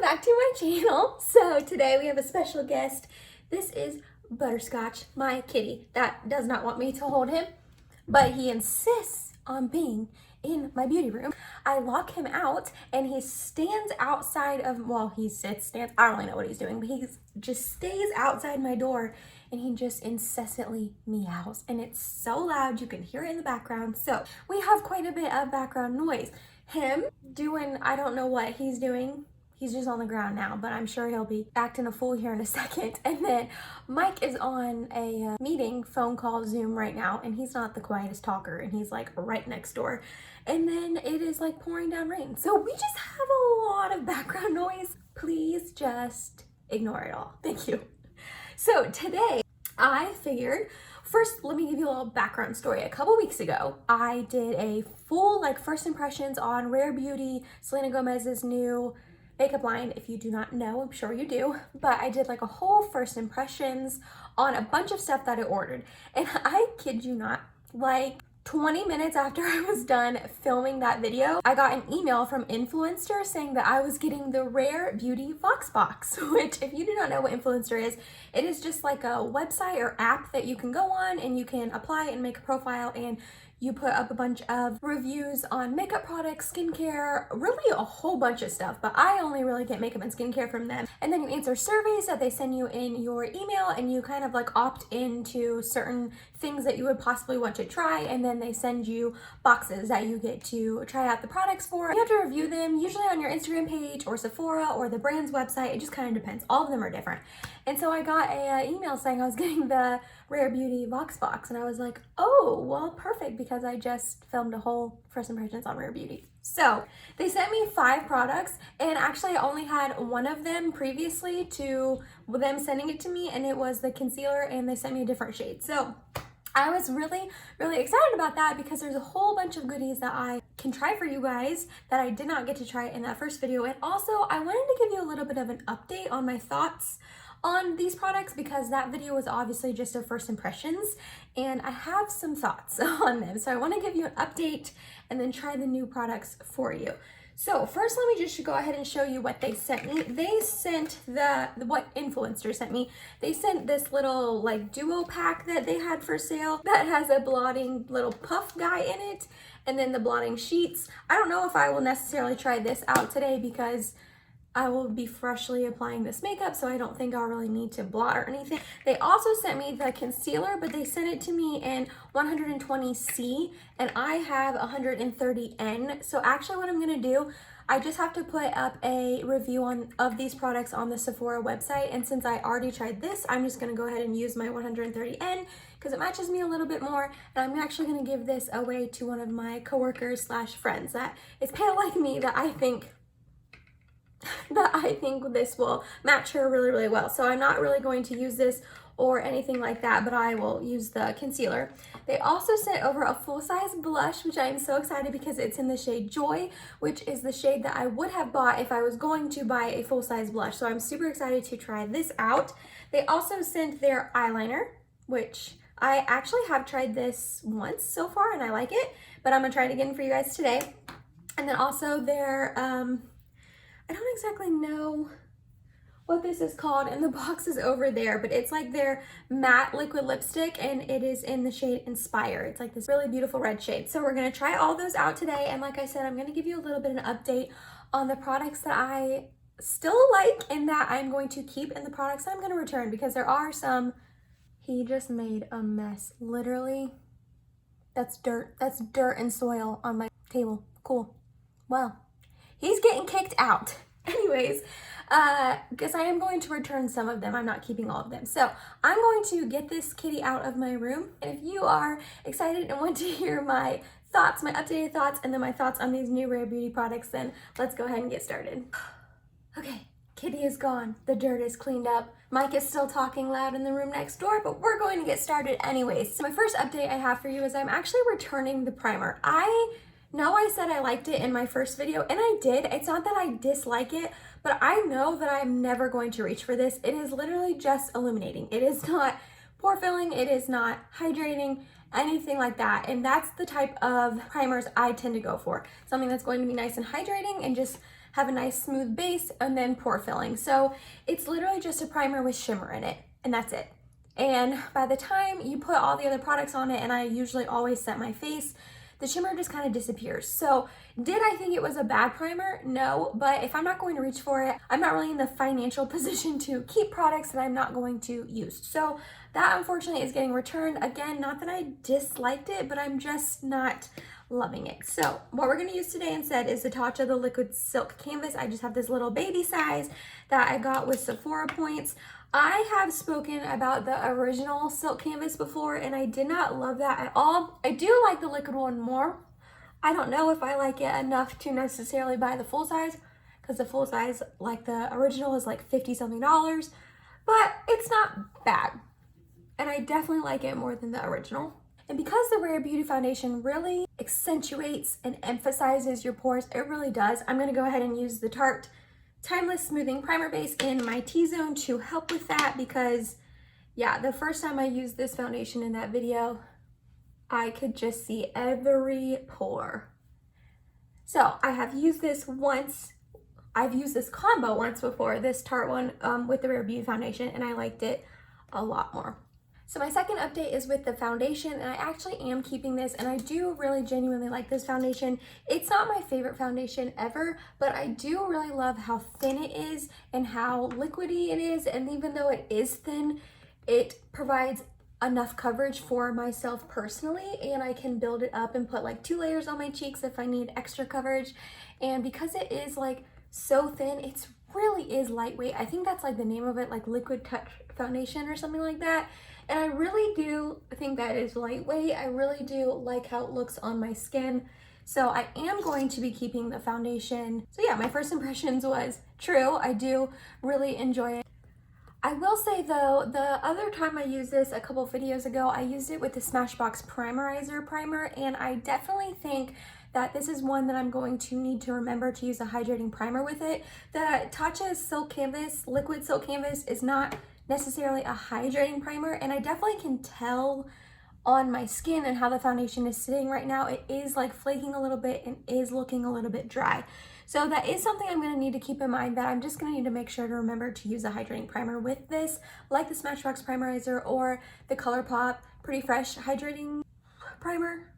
back to my channel. So today we have a special guest. This is Butterscotch, my kitty that does not want me to hold him, but he insists on being in my beauty room. I lock him out and he stands outside of, well, he sits, stands, I don't really know what he's doing, but he just stays outside my door and he just incessantly meows. And it's so loud, you can hear it in the background. So we have quite a bit of background noise. Him doing, I don't know what he's doing. He's just on the ground now, but I'm sure he'll be acting a fool here in a second. And then Mike is on a meeting, phone call, Zoom right now, and he's not the quietest talker, and he's like right next door. And then it is like pouring down rain. So we just have a lot of background noise. Please just ignore it all. Thank you. So today I figured, first, let me give you a little background story. A couple weeks ago, I did a full first impressions on Rare Beauty, Selena Gomez's new makeup line. If you do not know, I'm sure you do, but I did a whole first impressions on a bunch of stuff that I ordered. And I kid you not, 20 minutes after I was done filming that video, I got an email from Influenster saying that I was getting the Rare Beauty Voxbox, which, if you do not know what Influencer is, it is just like a website or app that you can go on and you can apply and make a profile, and you put up a bunch of reviews on makeup products, skincare, really a whole bunch of stuff, but I only really get makeup and skincare from them. And then you answer surveys that they send you in your email, and you kind of opt into certain things that you would possibly want to try, and then they send you boxes that you get to try out the products for. You have to review them, usually on your Instagram page or Sephora or the brand's website. It just kind of depends. All of them are different. And so I got a email saying I was getting the Rare Beauty Voxbox, and I was like, oh, well, perfect, because I just filmed a whole first impressions on Rare Beauty. So they sent me 5 products, and actually I only had one of them previously to them sending it to me, and it was the concealer, and they sent me a different shade. So I was really, really excited about that because there's a whole bunch of goodies that I can try for you guys that I did not get to try in that first video. And also I wanted to give you a little bit of an update on my thoughts on these products, because that video was obviously just a first impressions and I have some thoughts on them. So I want to give you an update and then try the new products for you. So first, let me just go ahead and show you what they sent me. They sent what Influencer sent me. They sent this little duo pack that they had for sale that has a blotting little puff guy in it, and then the blotting sheets. I don't know if I will necessarily try this out today because I will be freshly applying this makeup, so I don't think I'll really need to blot or anything. They also sent me the concealer, but they sent it to me in 120C, and I have 130N. So actually what I'm gonna do, I just have to put up a review of these products on the Sephora website, and since I already tried this, I'm just gonna go ahead and use my 130N because it matches me a little bit more, and I'm actually gonna give this away to one of my coworkers slash friends that is pale like me, that I think this will match her really, really well. So I'm not really going to use this or anything like that, but I will use the concealer. They also sent over a full-size blush, which I am so excited because it's in the shade Joy, which is the shade that I would have bought if I was going to buy a full-size blush. So I'm super excited to try this out. They also sent their eyeliner, which I actually have tried this once so far and I like it, but I'm gonna try it again for you guys today. And then also their, I don't exactly know what this is called, and the box is over there, but it's their matte liquid lipstick, and it is in the shade Inspire. It's this really beautiful red shade. So we're gonna try all those out today, and like I said, I'm gonna give you a little bit of an update on the products that I still like and that I'm going to keep, and the products that I'm gonna return, because there are some. He just made a mess, literally. That's dirt and soil on my table. Cool. Well, he's getting kicked out. Anyways, because I am going to return some of them. I'm not keeping all of them. So I'm going to get this kitty out of my room. And if you are excited and want to hear my thoughts, my updated thoughts, and then my thoughts on these new Rare Beauty products, then let's go ahead and get started. Okay, kitty is gone. The dirt is cleaned up. Mike is still talking loud in the room next door, but we're going to get started anyways. So my first update I have for you is I'm actually returning the primer. I know I said I liked it in my first video, and I did. It's not that I dislike it, but I know that I'm never going to reach for this. It is literally just illuminating. It is not pore filling. It is not hydrating, anything like that. And that's the type of primers I tend to go for. Something that's going to be nice and hydrating and just have a nice smooth base, and then pore filling. So it's literally just a primer with shimmer in it, and that's it. And by the time you put all the other products on it, and I usually always set my face, the shimmer just kind of disappears. So did I think it was a bad primer? No, but if I'm not going to reach for it, I'm not really in the financial position to keep products that I'm not going to use. So that unfortunately is getting returned. Again, not that I disliked it, but I'm just not loving it. So what we're going to use today instead is the Tarte the Liquid Silk Canvas. I just have this little baby size that I got with Sephora points. I have spoken about the original silk canvas before, and I did not love that at all. I do like the liquid one more. I don't know if I like it enough to necessarily buy the full size, because the full size, like the original, is like $50 something, but it's not bad. And I definitely like it more than the original. And because the Rare Beauty foundation really accentuates and emphasizes your pores, it really does, I'm going to go ahead and use the Tarte Timeless Smoothing Primer Base in my T-zone to help with that, because yeah, the first time I used this foundation in that video, I could just see every pore. So I have used this once. I've used this combo once before, this Tarte one with the Rare Beauty foundation, and I liked it a lot more. So my second update is with the foundation, and I actually am keeping this, and I do really genuinely like this foundation. It's not my favorite foundation ever, but I do really love how thin it is and how liquidy it is, and even though it is thin, it provides enough coverage for myself personally, and I can build it up and put like 2 layers on my cheeks if I need extra coverage. And because it is like so thin, it's really is lightweight. I think that's like the name of it, like Liquid Touch Foundation or something like that. And I really do think that is lightweight. I really do like how it looks on my skin. So I am going to be keeping the foundation. So yeah, my first impressions was true. I do really enjoy it. I will say though, the other time I used this a couple videos ago, I used it with the Smashbox Primerizer primer, and I definitely think that this is one that I'm going to need to remember to use a hydrating primer with it. The Tarte Silk Canvas, Liquid Silk Canvas, is not necessarily a hydrating primer, and I definitely can tell on my skin and how the foundation is sitting right now. It is like flaking a little bit and is looking a little bit dry. So that is something I'm going to need to keep in mind, that I'm just going to need to make sure to remember to use a hydrating primer with this, like the Smashbox Primerizer or the Colourpop Pretty Fresh Hydrating Primer,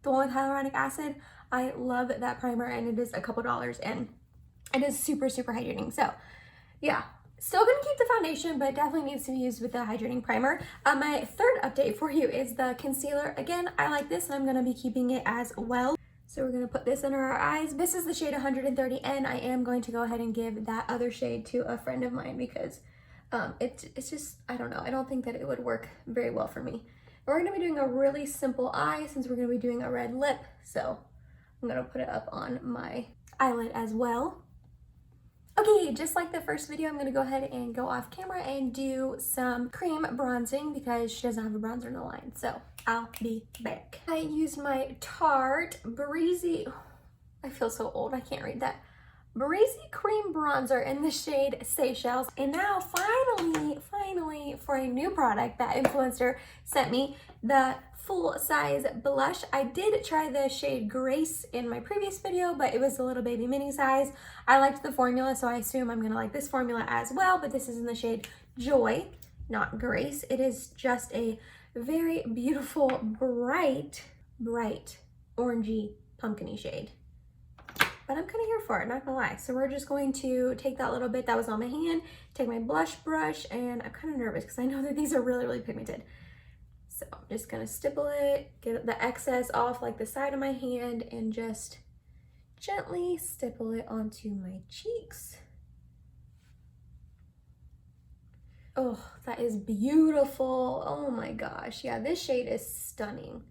the one with hyaluronic acid. I love that primer, and it is a couple dollars, and it is super, super hydrating. So yeah, still gonna keep the foundation, but definitely needs to be used with the hydrating primer. My third update for you is the concealer. Again, I like this, and I'm gonna be keeping it as well. So we're gonna put this under our eyes. This is the shade 130N. I am going to go ahead and give that other shade to a friend of mine, because it's just, I don't know, I don't think that it would work very well for me. We're gonna be doing a really simple eye since we're gonna be doing a red lip. So I'm gonna put it up on my eyelid as well. Okay, just like the first video, I'm gonna go ahead and go off camera and do some cream bronzing because she doesn't have a bronzer in the line. So I'll be back. I used my Tarte Breezy, I feel so old, I can't read that. Breezy Cream Bronzer in the shade Seychelles. And now finally, for a new product that Influenster sent me, the full size blush. I did try the shade Grace in my previous video, but it was a little baby mini size. I liked the formula, so I assume I'm gonna like this formula as well, but this is in the shade Joy, not Grace. It is just a very beautiful, bright orangey pumpkin-y shade. But I'm kind of here for it, not gonna lie. So we're just going to take that little bit that was on my hand, take my blush brush, and I'm kind of nervous because I know that these are really, really pigmented. So I'm just gonna stipple it, get the excess off like the side of my hand, and just gently stipple it onto my cheeks. Oh, that is beautiful. Oh my gosh. Yeah, this shade is stunning.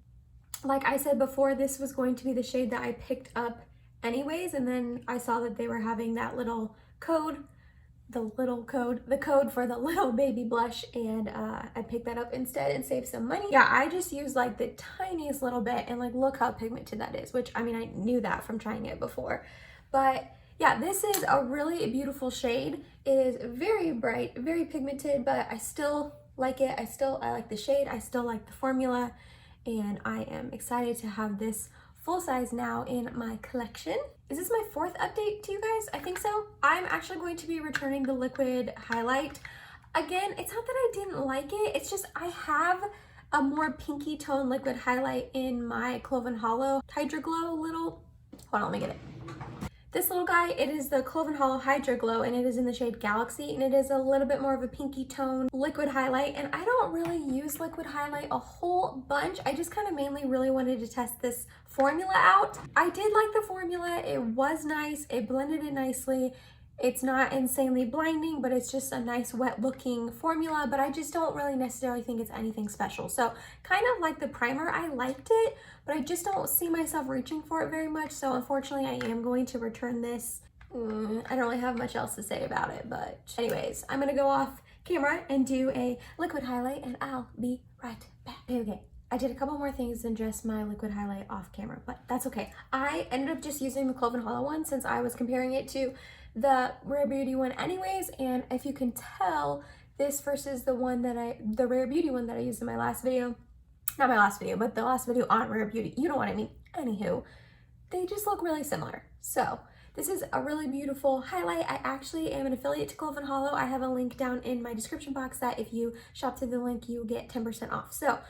Like I said before, this was going to be the shade that I picked up anyways, and then I saw that they were having that little code, the code for the little baby blush, and I picked that up instead and saved some money. Yeah, I just used like the tiniest little bit, and like look how pigmented that is, which I mean, I knew that from trying it before. But yeah, this is a really beautiful shade. It is very bright, very pigmented, but I still like it. I like the shade, I still like the formula, and I am excited to have this full size now in my collection. Is this my 4th update to you guys? I think so. I'm actually going to be returning the liquid highlight. Again, it's not that I didn't like it, it's just I have a more pinky tone liquid highlight in my Cloven Hollow Hydra Glow little, hold on, let me get it. This little guy, it is the Cloven Hollow Hydra Glow, and it is in the shade Galaxy, and it is a little bit more of a pinky tone liquid highlight, and I don't really use liquid highlight a whole bunch. I just kind of mainly really wanted to test this formula out. I did like the formula. It was nice. It blended it nicely. It's not insanely blinding, but it's just a nice wet looking formula, but I just don't really necessarily think it's anything special. So kind of like the primer, I liked it, but I just don't see myself reaching for it very much. So unfortunately, I am going to return this. I don't really have much else to say about it, but anyways, I'm gonna go off camera and do a liquid highlight, and I'll be right back. Okay. I did a couple more things than just my liquid highlight off camera, but that's okay. I ended up just using the Cloven Hollow one since I was comparing it to the Rare Beauty one anyways, and if you can tell, this versus the Rare Beauty one that I used in my last video, not my last video, but the last video on Rare Beauty, you know what I mean. Anywho, they just look really similar. So this is a really beautiful highlight. I actually am an affiliate to Cloven Hollow. I have a link down in my description box that if you shop through the link, you get 10% off. So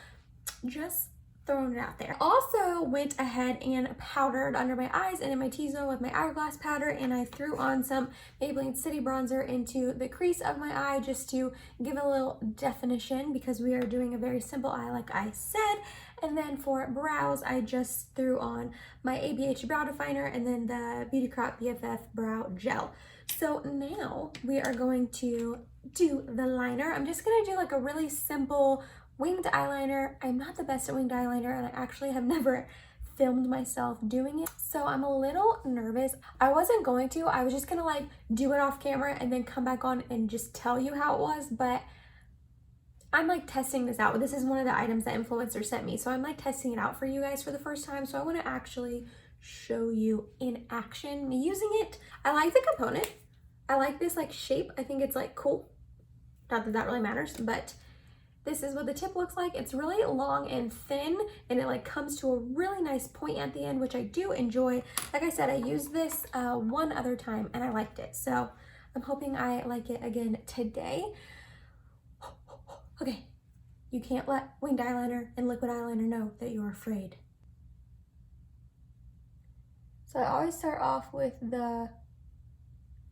just throwing it out there. Also went ahead and powdered under my eyes and in my T-zone with my hourglass powder, and I threw on some Maybelline City bronzer into the crease of my eye just to give a little definition, because we are doing a very simple eye like I said. And then for brows, I just threw on my ABH brow definer and then the Beauty Crop BFF brow gel. So now we are going to do the liner. I'm just gonna do like a really simple winged eyeliner. I'm not the best at winged eyeliner, and I actually have never filmed myself doing it, so I'm a little nervous. I wasn't going to. I was just gonna like do it off camera and then come back on and just tell you how it was, but I'm like testing this out. This is one of the items that Influencer sent me, so I'm like testing it out for you guys for the first time, so I want to actually show you in action me using it. I like the component. I like this like shape. I think it's like cool. Not that that really matters, but this is what the tip looks like. It's really long and thin, and it like comes to a really nice point at the end, which I do enjoy. Like I said, I used this one other time and I liked it. So I'm hoping I like it again today. Okay, you can't let winged eyeliner and liquid eyeliner know that you're afraid. So I always start off with the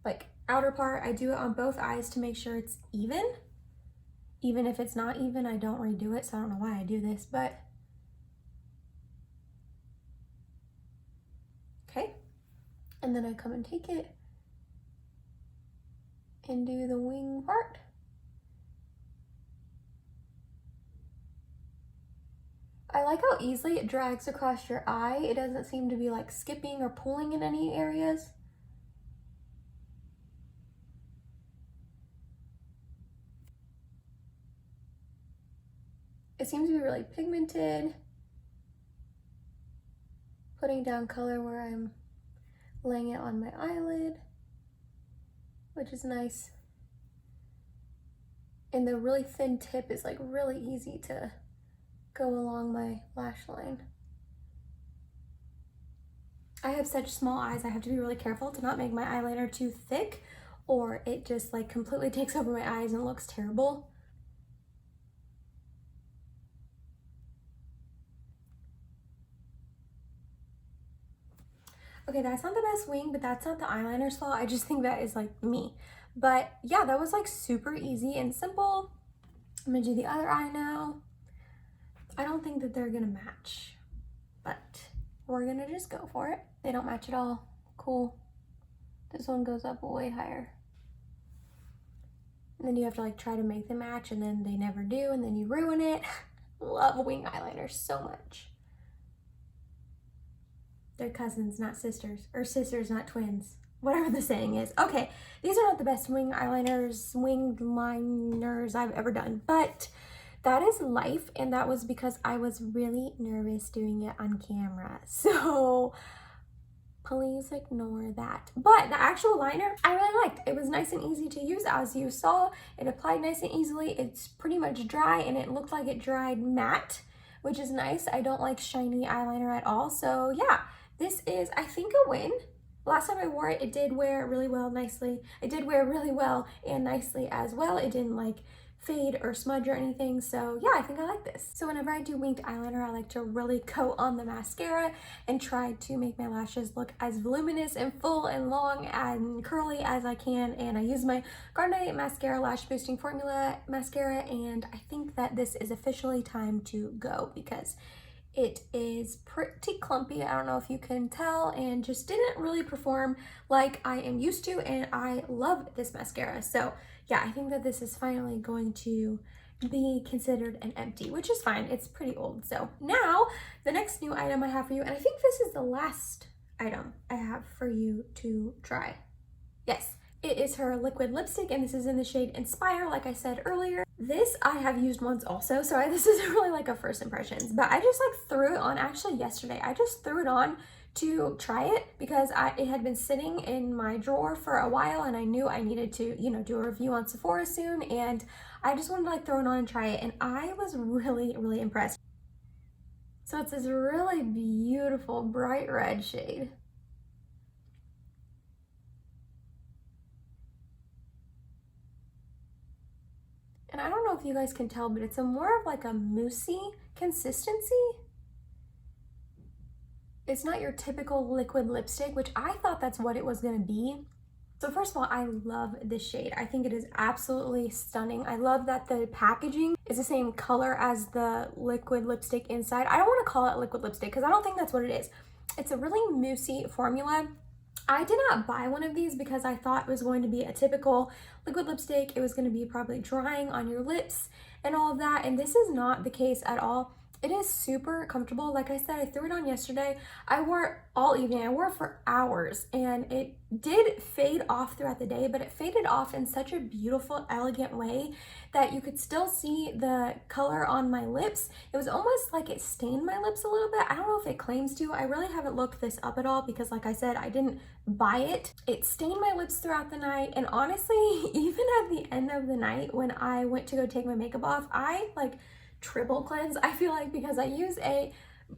like outer part. I do it on both eyes to make sure it's even. Even if it's not even, I don't redo it, so I don't know why I do this, but okay. And then I come and take it and do the wing part. I like how easily it drags across your eye. It doesn't seem to be like skipping or pulling in any areas. It seems to be really pigmented. Putting down color where I'm laying it on my eyelid, which is nice. And the really thin tip is like really easy to go along my lash line. I have such small eyes, I have to be really careful to not make my eyeliner too thick, or it just like completely takes over my eyes and looks terrible. Okay, that's not the best wing, but that's not the eyeliner's fault. I just think that is like me. But yeah, that was like super easy and simple. I'm gonna do the other eye now. I don't think that they're gonna match, but we're gonna just go for it. They don't match at all. Cool. This one goes up way higher. And then you have to like try to make them match, and then they never do, and then you ruin it. Love wing eyeliner so much. They're cousins, not sisters, or sisters, not twins, whatever the saying is. Okay, these are not the best winged liners I've ever done, but that is life, and that was because I was really nervous doing it on camera. So please ignore that. But the actual liner, I really liked. It was nice and easy to use. As you saw, it applied nice and easily. It's pretty much dry, and it looked like it dried matte, which is nice. I don't like shiny eyeliner at all. So yeah, this is, I think, a win. Last time I wore it, it did wear really well nicely. It did wear really well and nicely as well. It didn't like fade or smudge or anything. So yeah, I think I like this. So whenever I do winged eyeliner, I like to really coat on the mascara and try to make my lashes look as voluminous and full and long and curly as I can. And I use my Garnier Mascara Lash Boosting Formula mascara, and I think that this is officially time to go because it is pretty clumpy. I don't know if you can tell, and just didn't really perform like I am used to, and I love this mascara. So yeah, I think that this is finally going to be considered an empty, which is fine. It's pretty old. So now the next new item I have for you, and I think this is the last item I have for you to try. Yes, it is her liquid lipstick, and this is in the shade Inspire, like I said earlier. This I have used once also, so this isn't really like a first impressions, but I just like threw it on actually yesterday. I just threw it on to try it because it had been sitting in my drawer for a while, and I knew I needed to, you know, do a review on Sephora soon, and I just wanted to like throw it on and try it, and I was really, really impressed. So it's this really beautiful bright red shade. And I don't know if you guys can tell, but it's a more of like a moussey consistency. It's not your typical liquid lipstick, which I thought that's what it was gonna be. So first of all, I love this shade. I think it is absolutely stunning. I love that the packaging is the same color as the liquid lipstick inside. I don't wanna call it liquid lipstick because I don't think that's what it is. It's a really moussey formula. I did not buy one of these because I thought it was going to be a typical liquid lipstick. It was going to be probably drying on your lips and all of that, and this is not the case at all. It is super comfortable. Like I said, I threw it on yesterday. I wore it all evening. I wore it for hours, and it did fade off throughout the day, but it faded off in such a beautiful, elegant way that you could still see the color on my lips. It was almost like it stained my lips a little bit. I don't know if it claims to. I really haven't looked this up at all because, like I said, I didn't buy it. It stained my lips throughout the night, and honestly, even at the end of the night when I went to go take my makeup off, I like triple cleanse, I feel like, because I use a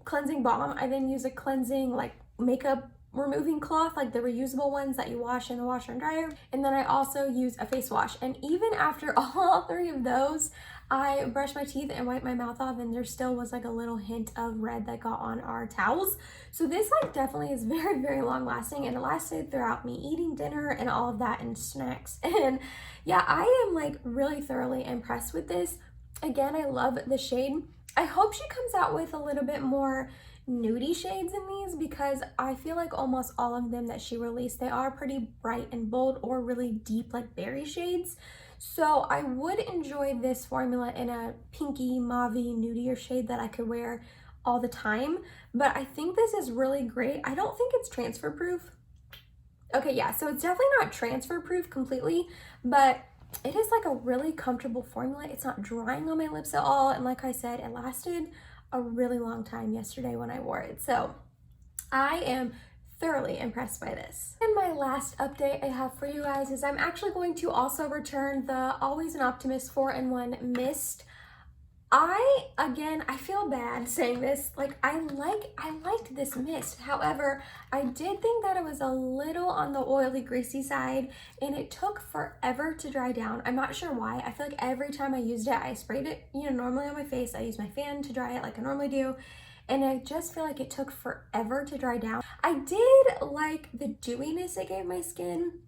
cleansing balm. I then use a cleansing like makeup removing cloth, like the reusable ones that you wash in the washer and dryer, and then I also use a face wash. And even after all three of those, I brushed my teeth and wiped my mouth off, and there still was like a little hint of red that got on our towels. So this like definitely is very, very long lasting, and it lasted throughout me eating dinner and all of that and snacks. And yeah, I am like really thoroughly impressed with this. Again, I love the shade. I hope she comes out with a little bit more nudie shades in these because I feel like almost all of them that she released, they are pretty bright and bold or really deep like berry shades. So I would enjoy this formula in a pinky, mauvey, nudier shade that I could wear all the time. But I think this is really great. I don't think it's transfer proof. Okay, yeah, so it's definitely not transfer proof completely, but it is like a really comfortable formula. It's not drying on my lips at all. And like I said, it lasted a really long time yesterday when I wore it. So I am thoroughly impressed by this. And my last update I have for you guys is I'm actually going to also return the Always an Optimist 4-in-1 Mist. I feel bad saying this, like I liked this mist. However, I did think that it was a little on the oily, greasy side, and it took forever to dry down. I'm not sure why. I feel like every time I used it, I sprayed it, you know, normally on my face. I use my fan to dry it like I normally do, and I just feel like it took forever to dry down. I did like the dewiness it gave my skin,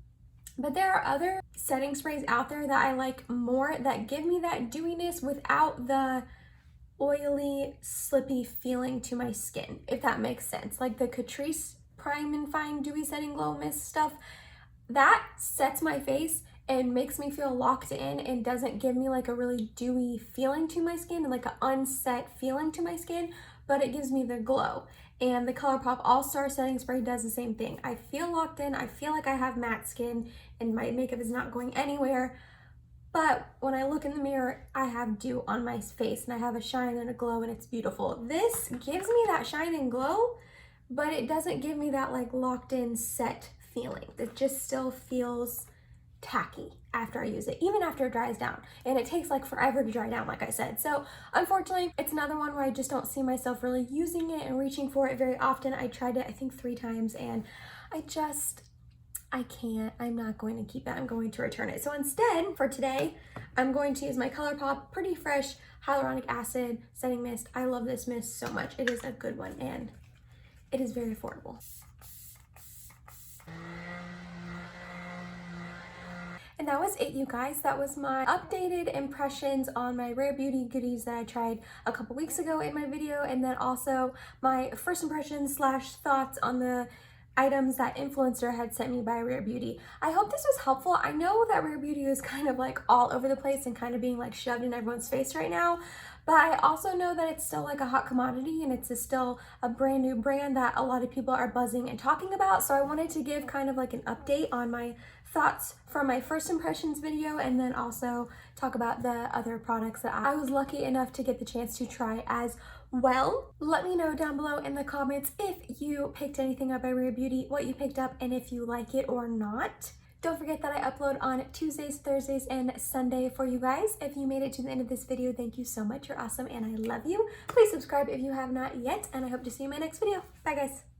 but there are other setting sprays out there that I like more that give me that dewiness without the oily, slippy feeling to my skin, if that makes sense. Like the Catrice Prime and Fine Dewy Setting Glow Mist stuff, that sets my face and makes me feel locked in and doesn't give me like a really dewy feeling to my skin and like an unset feeling to my skin, but it gives me the glow. And the Colourpop All-Star Setting Spray does the same thing. I feel locked in, I feel like I have matte skin and my makeup is not going anywhere, but when I look in the mirror, I have dew on my face and I have a shine and a glow, and it's beautiful. This gives me that shine and glow, but it doesn't give me that like locked in set feeling. It just still feels tacky after I use it, even after it dries down, and it takes like forever to dry down, like I said. So unfortunately, it's another one where I just don't see myself really using it and reaching for it very often. I tried it I think 3 times and I can't. I'm not going to keep it. I'm going to return it. So instead, for today, I'm going to use my Colourpop Pretty Fresh Hyaluronic Acid Setting Mist. I love this mist so much. It is a good one and it is very affordable. And that was it, you guys. That was my updated impressions on my Rare Beauty goodies that I tried a couple weeks ago in my video, and then also my first impressions / thoughts on the items that Influencer had sent me by Rare Beauty. I hope this was helpful. I know that Rare Beauty is kind of like all over the place and kind of being like shoved in everyone's face right now, but I also know that it's still like a hot commodity and it's still a brand new brand that a lot of people are buzzing and talking about. So I wanted to give kind of like an update on my thoughts from my first impressions video, and then also talk about the other products that I was lucky enough to get the chance to try as well. Let me know down below in the comments if you picked anything up by Rare Beauty, what you picked up, and if you like it or not. Don't forget that I upload on Tuesdays, Thursdays, and Sunday for you guys. If you made it to the end of this video, thank you so much. You're awesome and I love you. Please subscribe if you have not yet, and I hope to see you in my next video. Bye guys.